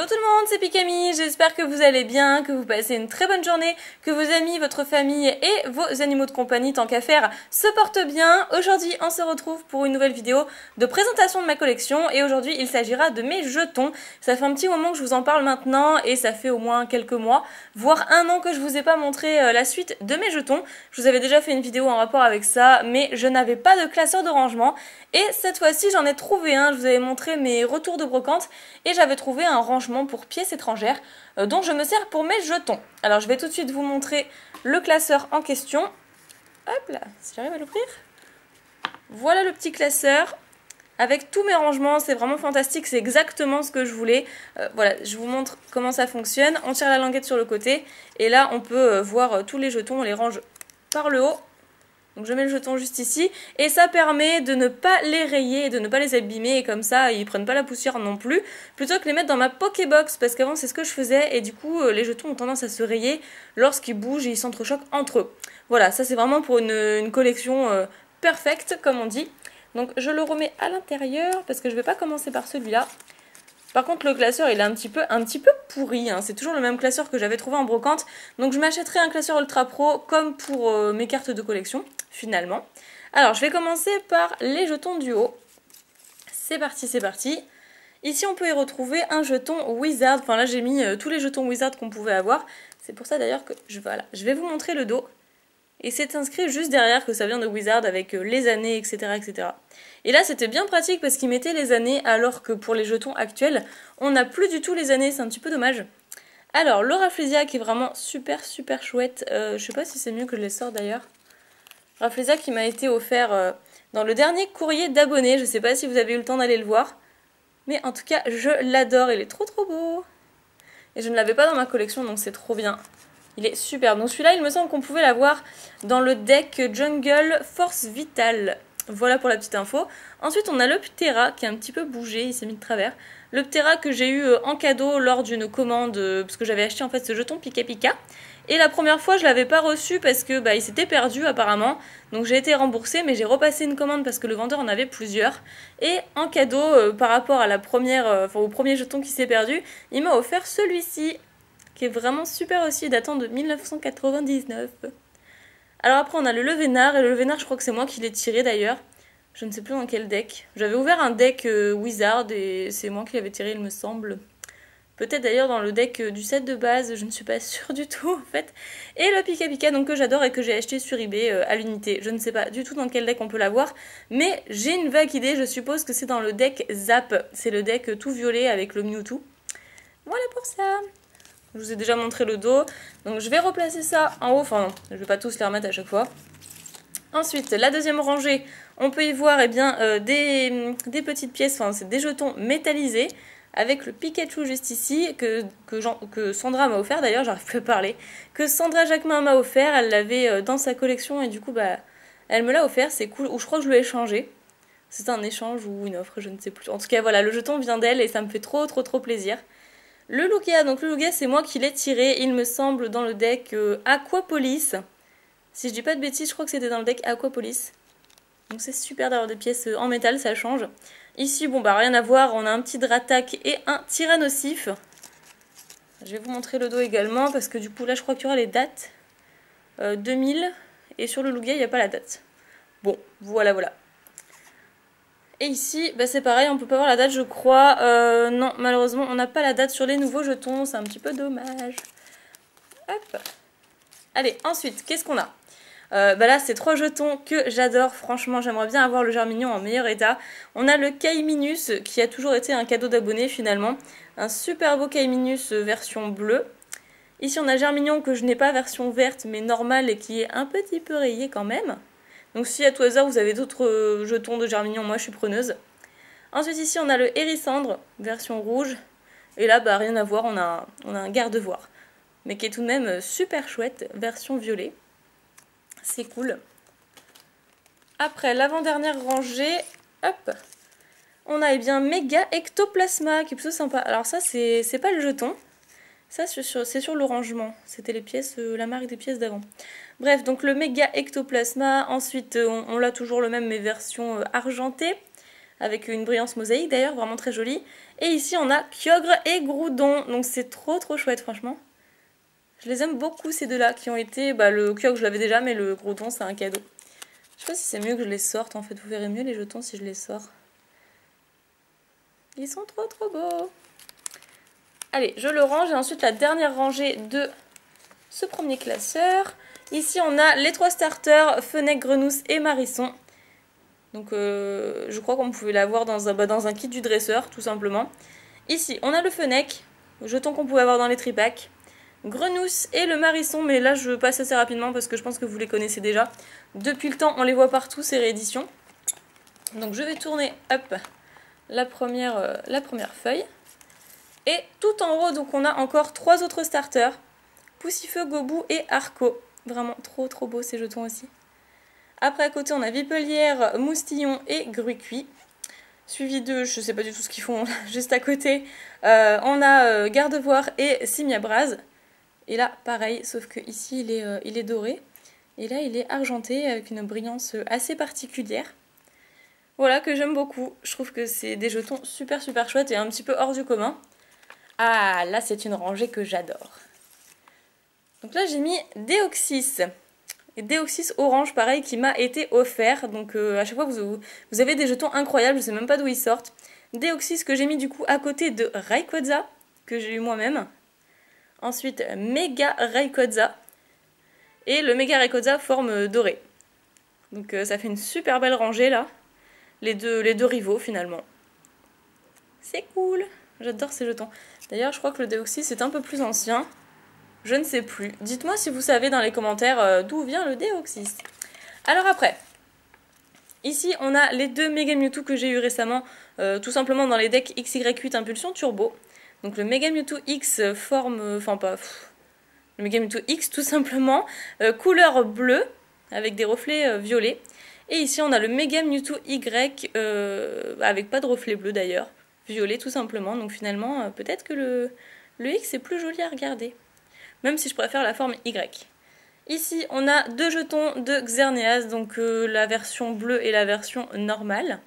Hello tout le monde, c'est Pikami, j'espère que vous allez bien, que vous passez une très bonne journée, que vos amis, votre famille et vos animaux de compagnie, tant qu'à faire, se portent bien. Aujourd'hui, on se retrouve pour une nouvelle vidéo de présentation de ma collection et aujourd'hui, il s'agira de mes jetons. Ça fait un petit moment que je vous en parle maintenant et ça fait au moins quelques mois, voire un an que je vous ai pas montré la suite de mes jetons. Je vous avais déjà fait une vidéo en rapport avec ça, mais je n'avais pas de classeur de rangement et cette fois-ci, j'en ai trouvé un. Je vous avais montré mes retours de brocante et j'avais trouvé un rangement pour pièces étrangères dont je me sers pour mes jetons. Alors je vais tout de suite vous montrer le classeur en question. Hop là, si j'arrive à l'ouvrir. Voilà le petit classeur avec tous mes rangements, c'est vraiment fantastique, c'est exactement ce que je voulais. Voilà, je vous montre comment ça fonctionne. On tire la languette sur le côté et là on peut voir tous les jetons, on les range par le haut. Donc je mets le jeton juste ici et ça permet de ne pas les rayer et de ne pas les abîmer et comme ça ils prennent pas la poussière non plus, plutôt que les mettre dans ma Pokébox parce qu'avant c'est ce que je faisais et du coup les jetons ont tendance à se rayer lorsqu'ils bougent et ils s'entrechoquent entre eux. Voilà, ça c'est vraiment pour une collection perfecte comme on dit. Donc je le remets à l'intérieur parce que je vais pas commencer par celui-là. Par contre le classeur il est un petit peu pourri, hein. C'est toujours le même classeur que j'avais trouvé en brocante. Donc je m'achèterai un classeur Ultra Pro comme pour mes cartes de collection finalement. Alors je vais commencer par les jetons du haut. C'est parti, c'est parti. Ici on peut y retrouver un jeton Wizard. Enfin là j'ai mis tous les jetons Wizard qu'on pouvait avoir. C'est pour ça d'ailleurs que je vais vous montrer le dos. Et c'est inscrit juste derrière que ça vient de Wizard avec les années, etc. etc. Et là, c'était bien pratique parce qu'ils mettaient les années alors que pour les jetons actuels, on n'a plus du tout les années. C'est un petit peu dommage. Alors, le Rafflesia qui est vraiment super chouette. Je sais pas si c'est mieux que je les sorte d'ailleurs. Rafflesia qui m'a été offert dans le dernier courrier d'abonnés. Je sais pas si vous avez eu le temps d'aller le voir. Mais en tout cas, je l'adore. Il est trop beau. Et je ne l'avais pas dans ma collection, donc c'est trop bien. Il est superbe. Donc celui-là, il me semble qu'on pouvait l'avoir dans le deck Jungle Force Vitale. Voilà pour la petite info. Ensuite, on a le Ptera qui est un petit peu bougé, il s'est mis de travers. Le Ptera que j'ai eu en cadeau lors d'une commande, parce que j'avais acheté en fait ce jeton Pika Pika. Et la première fois, je l'avais pas reçu parce que il s'était perdu apparemment. Donc j'ai été remboursée, mais j'ai repassé une commande parce que le vendeur en avait plusieurs. Et en cadeau, par rapport à la première, au premier jeton qui s'est perdu, il m'a offert celui-ci, qui est vraiment super aussi, datant de 1999. Alors après on a le Levénard, et le Levénard je crois que c'est moi qui l'ai tiré d'ailleurs. Je ne sais plus dans quel deck. J'avais ouvert un deck Wizard et c'est moi qui l'avais tiré il me semble. Peut-être d'ailleurs dans le deck du set de base, je ne suis pas sûre du tout en fait. Et le Pika Pika donc, que j'adore et que j'ai acheté sur eBay à l'unité. Je ne sais pas du tout dans quel deck on peut l'avoir, mais j'ai une vague idée, je suppose que c'est dans le deck Zap. C'est le deck tout violet avec le Mewtwo. Voilà pour ça. Je vous ai déjà montré le dos. Donc je vais replacer ça en haut. Enfin non, je ne vais pas tous les remettre à chaque fois. Ensuite, la deuxième rangée, on peut y voir des petites pièces, enfin c'est des jetons métallisés. Avec le Pikachu juste ici, que Sandra m'a offert, d'ailleurs j'arrive plus à parler. Que Sandra Jacquemin m'a offert, elle l'avait dans sa collection et du coup elle me l'a offert, c'est cool. Ou je crois que je lui ai échangé. C'est un échange ou une offre, je ne sais plus. En tout cas voilà, le jeton vient d'elle et ça me fait trop plaisir. Le Lugia, donc le Lugia c'est moi qui l'ai tiré, il me semble, dans le deck Aquapolis. Si je dis pas de bêtises, je crois que c'était dans le deck Aquapolis. Donc c'est super d'avoir des pièces en métal, ça change. Ici, bon rien à voir, on a un petit Dratak et un Tyrannosif. Je vais vous montrer le dos également, parce que du coup là je crois qu'il y aura les dates. 2000, et sur le Lugia il n'y a pas la date. Bon, voilà. Et ici, c'est pareil, on peut pas voir la date, je crois. Non, malheureusement, on n'a pas la date sur les nouveaux jetons, c'est un petit peu dommage. Hop. Allez, ensuite, qu'est-ce qu'on a là, c'est 3 jetons que j'adore. Franchement, j'aimerais bien avoir le Germignon en meilleur état. On a le Kaiminus, qui a toujours été un cadeau d'abonné finalement. Un super beau Kaiminus version bleue. Ici, on a Germignon que je n'ai pas version verte, mais normale et qui est un petit peu rayé quand même. Donc si à tout hasard vous avez d'autres jetons de Germignon, moi je suis preneuse. Ensuite ici on a le Hérissandre, version rouge. Et là rien à voir, on a un garde-voir. Mais qui est tout de même super chouette, version violet. C'est cool. Après l'avant-dernière rangée, hop, on a Méga Ectoplasma qui est plutôt sympa. Alors ça c'est pas le jeton. Ça, c'est sur le rangement. C'était les pièces, la marque des pièces d'avant. Bref, donc le Méga Ectoplasma. Ensuite, on l'a toujours le même, mais version argentée. avec une brillance mosaïque d'ailleurs, vraiment très jolie. Et ici on a Kyogre et Groudon, donc c'est trop chouette franchement. Je les aime beaucoup ces deux-là qui ont été, le Kyogre je l'avais déjà, mais le Groudon c'est un cadeau. Je sais pas si c'est mieux que je les sorte en fait, vous verrez mieux les jetons si je les sors. Ils sont trop beaux. Allez, je le range et ensuite la dernière rangée de ce premier classeur. Ici on a les 3 starters, Fennec, Grenousse et Marisson. Donc je crois qu'on pouvait l'avoir dans un kit du dresseur tout simplement. Ici on a le Fennec, jeton qu'on pouvait avoir dans les tripacks. Grenousse et le Marisson, mais là je passe assez rapidement parce que je pense que vous les connaissez déjà. Depuis le temps on les voit partout, ces rééditions. Donc je vais tourner hop, la première feuille. Et tout en haut donc on a encore 3 autres starters. Poussifeu, Gobou et Arco. Vraiment trop beau ces jetons aussi. Après à côté on a Vipelière, Moustillon et Gruy-Cuit. Suivi de, je sais pas du tout ce qu'ils font, juste à côté, on a Gardevoir et Simiabraz. Et là pareil, sauf que ici il est doré. Et là il est argenté avec une brillance assez particulière. Voilà, que j'aime beaucoup. Je trouve que c'est des jetons super chouettes et un petit peu hors du commun. Ah, là c'est une rangée que j'adore. Donc là j'ai mis Deoxys. Et Deoxys orange pareil qui m'a été offert. Donc à chaque fois vous avez des jetons incroyables, je sais même pas d'où ils sortent. Deoxys que j'ai mis du coup à côté de Rayquaza, que j'ai eu moi-même. Ensuite Mega Rayquaza. Et le Mega Rayquaza forme dorée. Donc ça fait une super belle rangée là. Les deux rivaux finalement. C'est cool. J'adore ces jetons. D'ailleurs je crois que le Deoxys est un peu plus ancien. Je ne sais plus. Dites-moi si vous savez dans les commentaires d'où vient le Deoxys. Alors après, ici on a les 2 Mega Mewtwo que j'ai eu récemment, tout simplement dans les decks XY8 Impulsion Turbo. Donc le Mega Mewtwo X forme, le Mega Mewtwo X tout simplement, couleur bleue, avec des reflets violets. Et ici on a le Mega Mewtwo Y, avec pas de reflets bleus d'ailleurs, violet tout simplement. Donc finalement, peut-être que le X est plus joli à regarder. Même si je préfère la forme Y. Ici, on a 2 jetons de Xerneas, donc la version bleue et la version normale.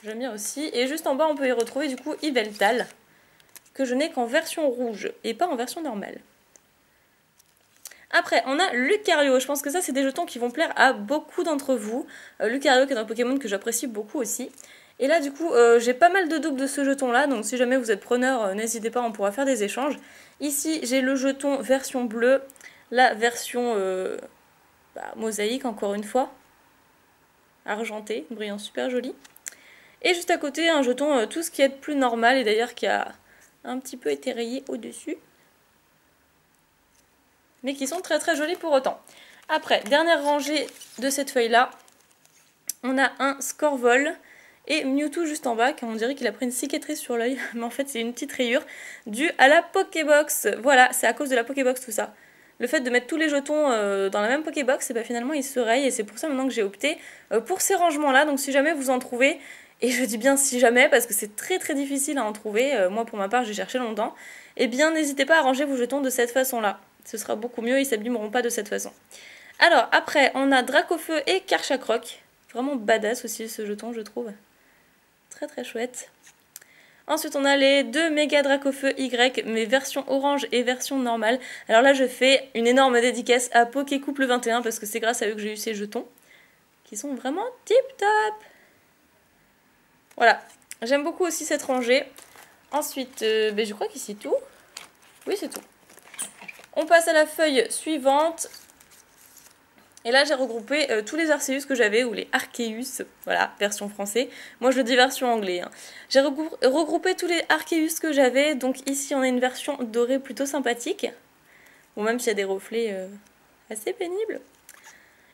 J'aime bien aussi. Et juste en bas, on peut y retrouver du coup Yveltal, que je n'ai qu'en version rouge et pas en version normale. Après, on a Lucario. Je pense que ça, c'est des jetons qui vont plaire à beaucoup d'entre vous. Lucario, qui est un Pokémon que j'apprécie beaucoup aussi. Et là, du coup, j'ai pas mal de doubles de ce jeton-là. Donc, si jamais vous êtes preneur, n'hésitez pas, on pourra faire des échanges. Ici, j'ai le jeton version bleue. La version mosaïque, encore une fois. Argenté, brillant super joli. Et juste à côté, un jeton tout ce qui est plus normal. Et d'ailleurs, qui a un petit peu été rayé au-dessus. Mais qui sont très jolis pour autant. Après, dernière rangée de cette feuille-là. On a un Scorvol. Et Mewtwo juste en bas, on dirait qu'il a pris une cicatrice sur l'œil, mais en fait c'est une petite rayure due à la Pokébox. Voilà, c'est à cause de la Pokébox tout ça. Le fait de mettre tous les jetons dans la même Pokébox, et ben finalement ils se rayent, et c'est pour ça maintenant que j'ai opté pour ces rangements-là. Donc si jamais vous en trouvez, et je dis bien si jamais, parce que c'est très difficile à en trouver, moi pour ma part j'ai cherché longtemps, et bien n'hésitez pas à ranger vos jetons de cette façon-là. Ce sera beaucoup mieux, ils s'abîmeront pas de cette façon. Alors après, on a Dracofeu et Karchakroc. Vraiment badass aussi ce jeton, je trouve. Très chouette. Ensuite, on a les 2 Méga Dracofeu Y, mais version orange et version normale. Alors là, je fais une énorme dédicace à Pokécouple 21 parce que c'est grâce à eux que j'ai eu ces jetons, qui sont vraiment tip top. Voilà, j'aime beaucoup aussi cette rangée. Ensuite, je crois qu'ici tout. Oui, c'est tout. On passe à la feuille suivante. Et là, j'ai regroupé tous les Arceus que j'avais, ou les Arceus, voilà, version français. Moi, je le dis version anglais. Hein. J'ai regroupé tous les Arceus que j'avais. Donc ici, on a une version dorée plutôt sympathique. Bon, même s'il y a des reflets assez pénibles.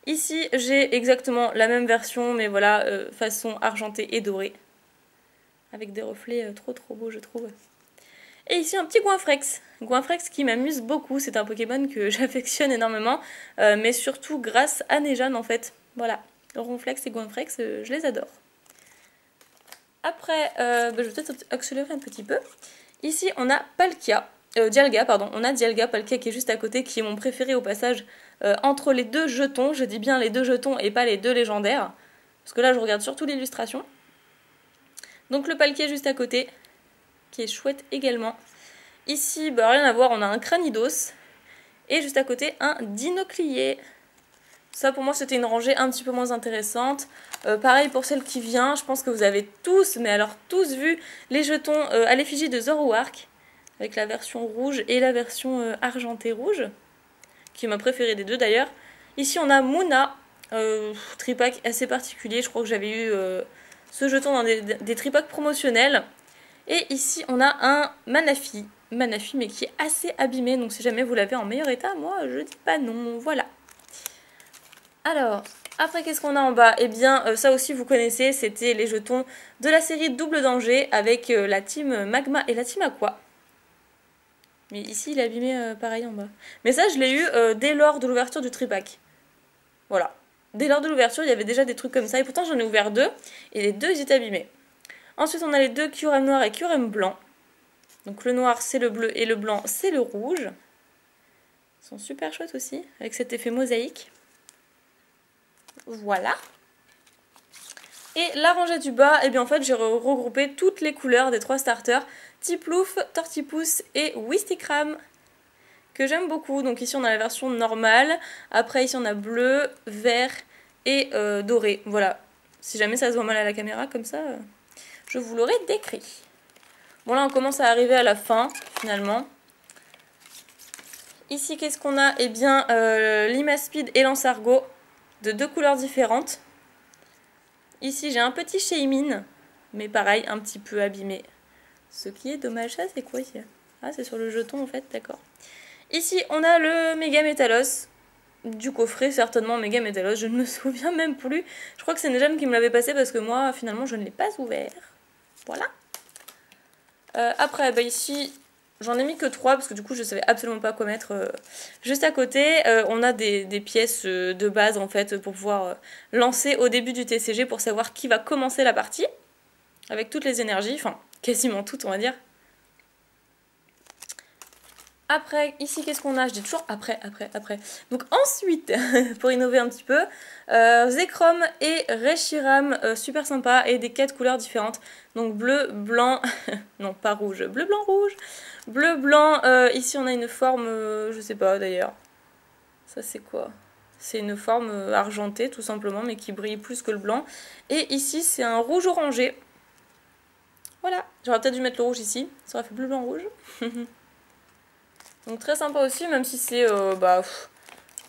Ici, j'ai exactement la même version, mais voilà, façon argentée et dorée. Avec des reflets trop beaux, je trouve. Et ici un petit Goinfrex. Goinfrex qui m'amuse beaucoup, c'est un Pokémon que j'affectionne énormément, mais surtout grâce à Nejane en fait. Voilà, Ronflex et Goinfrex, je les adore. Après, je vais peut-être accélérer un petit peu. Ici on a Dialga, pardon, on a Dialga, Palkia qui est juste à côté, qui est mon préféré au passage, entre les 2 jetons, je dis bien les 2 jetons et pas les 2 légendaires, parce que là je regarde surtout l'illustration. Donc le palquier juste à côté, qui est chouette également. Ici, bah, rien à voir, on a un cranidos. Et juste à côté, un dinoclier. Ça pour moi c'était une rangée un petit peu moins intéressante. Pareil pour celle qui vient, je pense que vous avez tous, mais alors tous vu les jetons à l'effigie de Zoroark. Avec la version rouge et la version argentée rouge. Qui est ma préférée des deux d'ailleurs. Ici on a Muna, tripack assez particulier, je crois que j'avais eu ce jeton dans des tripacks promotionnels. Et ici on a un Manafi, mais qui est assez abîmé, donc si jamais vous l'avez en meilleur état, moi je dis pas non, voilà. Alors, après qu'est-ce qu'on a en bas? Eh bien ça aussi vous connaissez, c'était les jetons de la série Double Danger avec la team Magma et la team Aqua. Mais ici il est abîmé pareil en bas. Mais ça je l'ai eu dès lors de l'ouverture du tripack. Voilà. Dès lors de l'ouverture il y avait déjà des trucs comme ça et pourtant j'en ai ouvert deux et les deux ils étaient abîmés. Ensuite on a les deux Kyurem noir et Kyurem blanc. Donc le noir c'est le bleu et le blanc c'est le rouge. Ils sont super chouettes aussi avec cet effet mosaïque. Voilà. Et la rangée du bas, eh bien en fait j'ai regroupé toutes les couleurs des trois starters. Tiplouf, Tortipousse et Wistikram que j'aime beaucoup. Donc ici on a la version normale. Après ici on a bleu, vert et doré. Voilà. Si jamais ça se voit mal à la caméra comme ça, je vous l'aurai décrit. Bon là on commence à arriver à la fin finalement. Ici qu'est-ce qu'on a? Eh bien Limaspide et Lansargot de deux couleurs différentes. Ici j'ai un petit Shaymin, mais pareil un petit peu abîmé. Ce qui est dommage. Ça c'est quoi ici? Ah c'est sur le jeton en fait, d'accord. Ici on a le Méga Métalos. Du coffret certainement Méga Métalos, je ne me souviens même plus. Je crois que c'est Nejam qui me l'avait passé parce que moi finalement je ne l'ai pas ouvert. Voilà. Après bah ici j'en ai mis que 3 parce que du coup je savais absolument pas quoi mettre. Juste à côté on a des pièces de base en fait pour pouvoir lancer au début du TCG pour savoir qui va commencer la partie. Avec toutes les énergies, enfin quasiment toutes on va dire. Après, ici, qu'est-ce qu'on a? Je dis toujours après. Donc ensuite, pour innover un petit peu, Zekrom et Reshiram, super sympa, et des 4 couleurs différentes. Donc bleu, blanc, non pas rouge, bleu, blanc, rouge. Bleu, blanc, ici on a une forme, je sais pas d'ailleurs. Ça c'est quoi? C'est une forme argentée tout simplement, mais qui brille plus que le blanc. Et ici c'est un rouge orangé. Voilà, j'aurais peut-être dû mettre le rouge ici, ça aurait fait bleu, blanc, rouge. Donc très sympa aussi, même si c'est,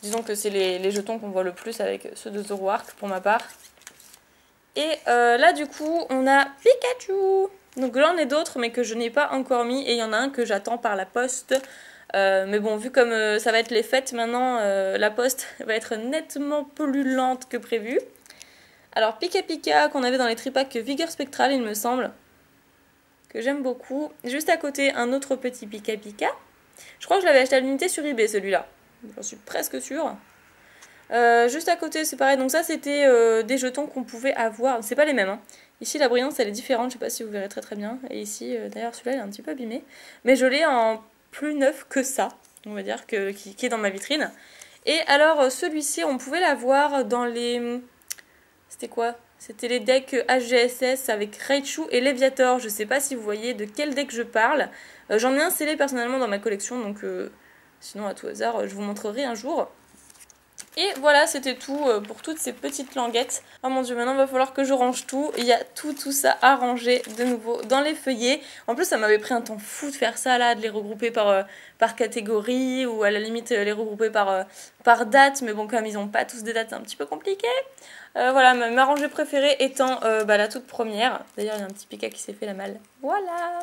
disons que c'est les jetons qu'on voit le plus avec ceux de Zoroark pour ma part. Et là du coup, on a Pikachu. Donc là on est d'autres, mais que je n'ai pas encore mis. Et il y en a un que j'attends par la poste. Mais bon, vu comme ça va être les fêtes maintenant, la poste va être nettement plus lente que prévu. Alors Pika Pika, qu'on avait dans les tripacks Vigueur Spectral, il me semble. Que j'aime beaucoup. Juste à côté, un autre petit Pika Pika. Je crois que je l'avais acheté à l'unité sur eBay celui-là. J'en suis presque sûre. Juste à côté c'est pareil. Donc ça c'était des jetons qu'on pouvait avoir. C'est pas les mêmes. Hein. Ici la brillance elle est différente. Je sais pas si vous verrez très bien. Et ici d'ailleurs celui-là il est un petit peu abîmé. Mais je l'ai en plus neuf que ça. On va dire qui est dans ma vitrine. Et alors celui-ci on pouvait l'avoir dans les... C'était quoi? C'était les decks HGSS avec Raichu et Léviator. Je sais pas si vous voyez de quel deck je parle. J'en ai un scellé personnellement dans ma collection, donc sinon à tout hasard, je vous montrerai un jour. Et voilà, c'était tout pour toutes ces petites languettes. Oh mon dieu, maintenant il va falloir que je range tout. Il y a tout ça à ranger de nouveau dans les feuillets. En plus, ça m'avait pris un temps fou de faire ça là, de les regrouper par catégorie ou à la limite les regrouper par date. Mais bon, comme ils n'ont pas tous des dates, c'est un petit peu compliqué. Voilà, ma rangée préférée étant la toute première. D'ailleurs, il y a un petit Pika qui s'est fait la malle. Voilà!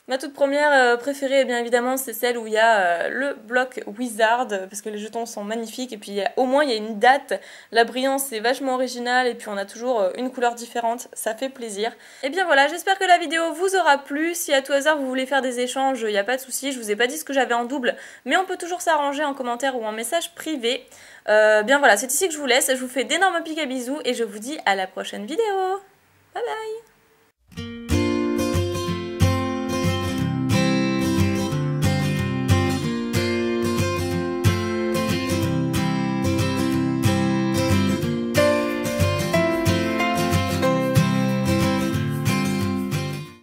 Ma toute première préférée, bien évidemment, c'est celle où il y a le bloc Wizard, parce que les jetons sont magnifiques, et puis au moins il y a une date, la brillance est vachement originale, et puis on a toujours une couleur différente, ça fait plaisir. Et bien voilà, j'espère que la vidéo vous aura plu. Si à tout hasard vous voulez faire des échanges, il n'y a pas de souci, je vous ai pas dit ce que j'avais en double, mais on peut toujours s'arranger en commentaire ou en message privé. Bien voilà, c'est ici que je vous laisse, je vous fais d'énormes pics à bisous, et je vous dis à la prochaine vidéo. Bye bye.